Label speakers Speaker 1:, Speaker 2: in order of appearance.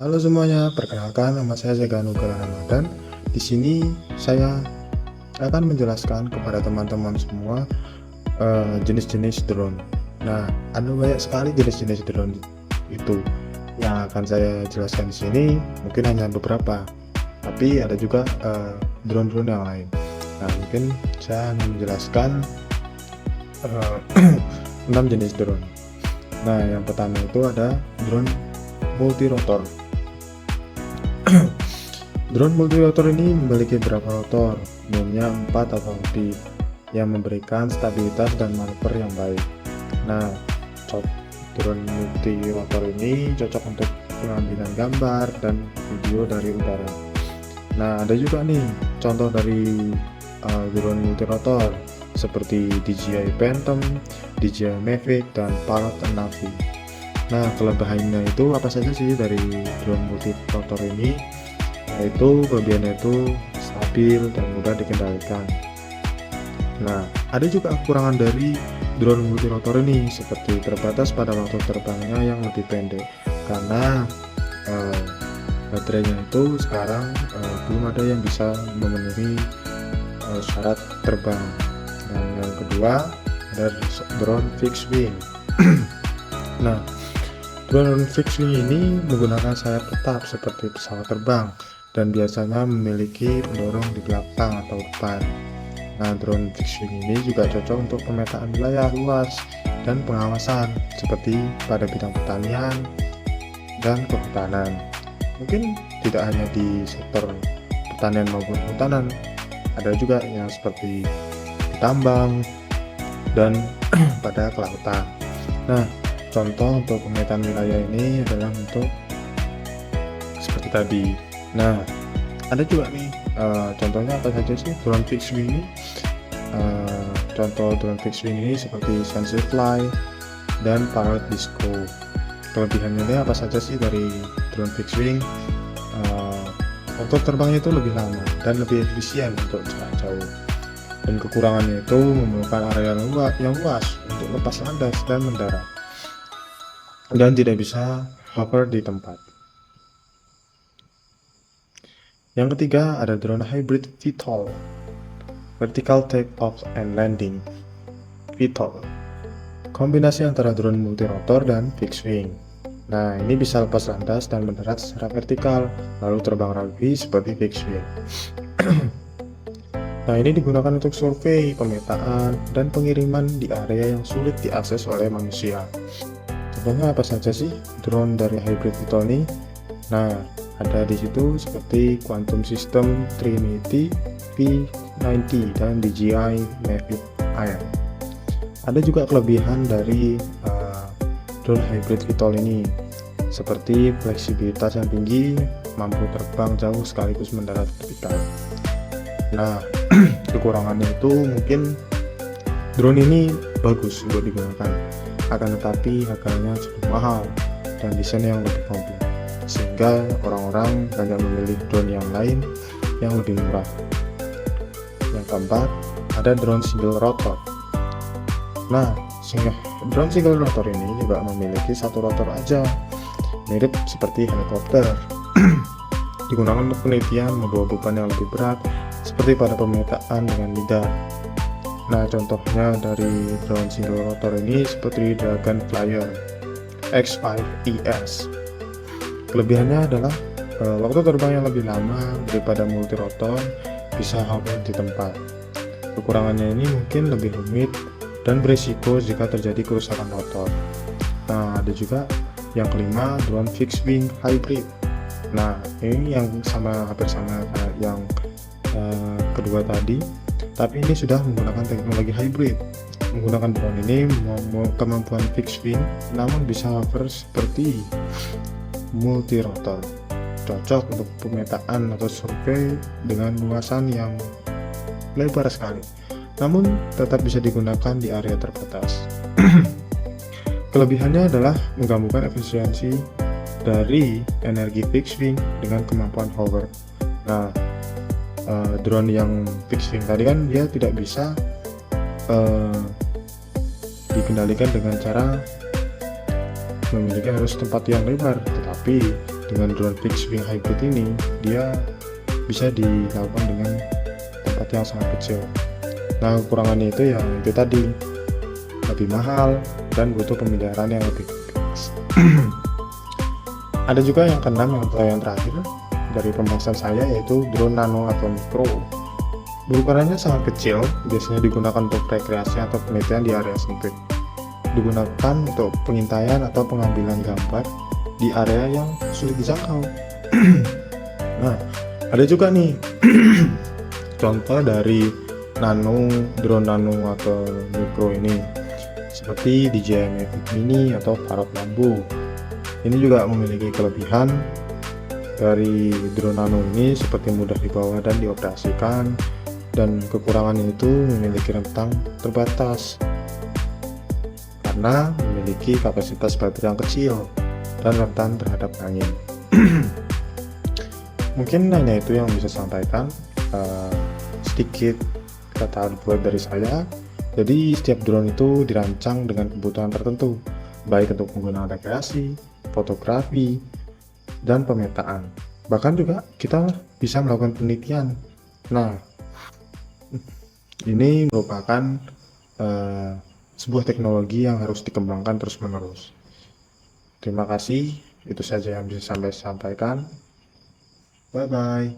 Speaker 1: Halo semuanya, perkenalkan nama saya Zega Nugraha Ramadan. Di sini saya akan menjelaskan kepada teman-teman semua jenis-jenis drone. Nah, ada banyak sekali jenis-jenis drone itu yang akan saya jelaskan di sini. Mungkin hanya beberapa, tapi ada juga drone-drone yang lain. Nah, mungkin saya akan menjelaskan 6 jenis drone. Nah, yang pertama itu ada drone multirotor. Drone multirotor ini memiliki beberapa rotor, umumnya 4 atau lebih, yang memberikan stabilitas dan manuver yang baik. Nah, drone multirotor ini cocok untuk pengambilan gambar dan video dari udara. Nah, ada juga nih contoh dari drone multirotor seperti DJI Phantom, DJI Mavic, dan Parrot Navi. Nah, kelebihannya itu apa saja sih dari drone multirotor ini? Yaitu kelebihannya itu stabil dan mudah dikendalikan. Nah, ada juga kekurangan dari drone multirotor ini, seperti terbatas pada waktu terbangnya yang lebih pendek karena baterainya itu sekarang belum ada yang bisa memenuhi syarat terbang. Dan yang kedua ada drone fixed wing. Nah, drone fixed wing ini menggunakan sayap tetap seperti pesawat terbang dan biasanya memiliki pendorong di belakang atau depan. Nah, drone fixed wing ini juga cocok untuk pemetaan wilayah luas dan pengawasan seperti pada bidang pertanian dan kehutanan. Mungkin tidak hanya di sektor pertanian maupun kehutanan, ada juga yang seperti tambang dan pada kelautan. Nah, contoh untuk pemetaan wilayah ini adalah untuk seperti tadi. Nah, ada juga nih contohnya apa saja sih drone fixed wing ini? Contoh drone fixed wing ini seperti Sensefly dan Parrot Disco. Kelebihannya ini apa saja sih dari drone fixed wing? Waktu terbangnya itu lebih lama dan lebih efisien untuk jarak jauh. Dan kekurangannya itu memerlukan area yang luas untuk lepas landas dan mendarat, dan tidak bisa hover di tempat. Yang ketiga ada drone hybrid VTOL, Vertical Take Off and Landing. VTOL, kombinasi antara drone multirotor dan fixed wing. Nah, ini bisa lepas landas dan mendarat secara vertikal, lalu terbang rapi seperti fixed wing. Nah, ini digunakan untuk survei, pemetaan, dan pengiriman di area yang sulit diakses oleh manusia. Contohnya apa saja sih drone dari hybrid VTOL ini? Nah, ada di situ seperti Quantum System, Trinity, P90, dan DJI Mavic Air. Ada juga kelebihan dari drone hybrid VTOL ini, seperti fleksibilitas yang tinggi, mampu terbang jauh sekaligus mendarat vertikal. Nah, kekurangannya itu mungkin drone ini bagus untuk digunakan, akan tetapi harganya cukup mahal dan desain yang lebih kompleks, sehingga orang-orang banyak memilih drone yang lain yang lebih murah. Yang keempat, ada drone single rotor. Nah, drone single rotor ini juga memiliki satu rotor aja, mirip seperti helikopter. Digunakan untuk penelitian membawa beban yang lebih berat, seperti pada pemetaan dengan lidah. Nah, contohnya dari drone single rotor ini seperti Dragonflyer X5ES. Kelebihannya adalah waktu terbang yang lebih lama daripada multirotor, bisa hover di tempat. Kekurangannya ini mungkin lebih rumit dan berisiko jika terjadi kerusakan rotor. Nah, ada juga yang kelima, drone fixed wing hybrid. Nah, ini yang hampir sama kayak yang kedua tadi, tapi ini sudah menggunakan teknologi hybrid. Menggunakan drone ini kemampuan fixed wing namun bisa hover seperti multirotor, cocok untuk pemetaan atau survei dengan luasan yang lebar sekali, namun tetap bisa digunakan di area terbatas. Kelebihannya adalah menggabungkan efisiensi dari energi fixed wing dengan kemampuan hover. Nah, drone yang fixed wing tadi kan dia tidak bisa dikendalikan dengan cara memiliki harus tempat yang lebar, tetapi dengan drone fixed wing hybrid ini, dia bisa dilakukan dengan tempat yang sangat kecil. Nah, kekurangannya itu ya itu tadi, lebih mahal dan butuh pemeliharaan yang lebih kompleks. Ada juga yang keenam yang terakhir dari pembahasan saya, yaitu drone nano atau mikro. Berukurannya sangat kecil, biasanya digunakan untuk rekreasi atau penelitian di area sempit. Digunakan untuk pengintaian atau pengambilan gambar di area yang sulit dijangkau. Nah, ada juga nih contoh dari drone nano atau mikro ini, seperti DJI Mavic Mini atau Parrot Lambo. Ini juga memiliki kelebihan dari drone nano ini, seperti mudah dibawa dan dioperasikan, dan kekurangannya itu memiliki rentang terbatas karena memiliki kapasitas baterai yang kecil dan rentan terhadap angin. Mungkin hanya itu yang bisa sampaikan, sedikit kata buat dari saya. Jadi setiap drone itu dirancang dengan kebutuhan tertentu, baik untuk penggunaan rekreasi, fotografi, dan pemetaan. Bahkan juga kita bisa melakukan penelitian. Nah, ini merupakan sebuah teknologi yang harus dikembangkan terus-menerus. Terima kasih, itu saja yang bisa saya sampaikan. Bye-bye.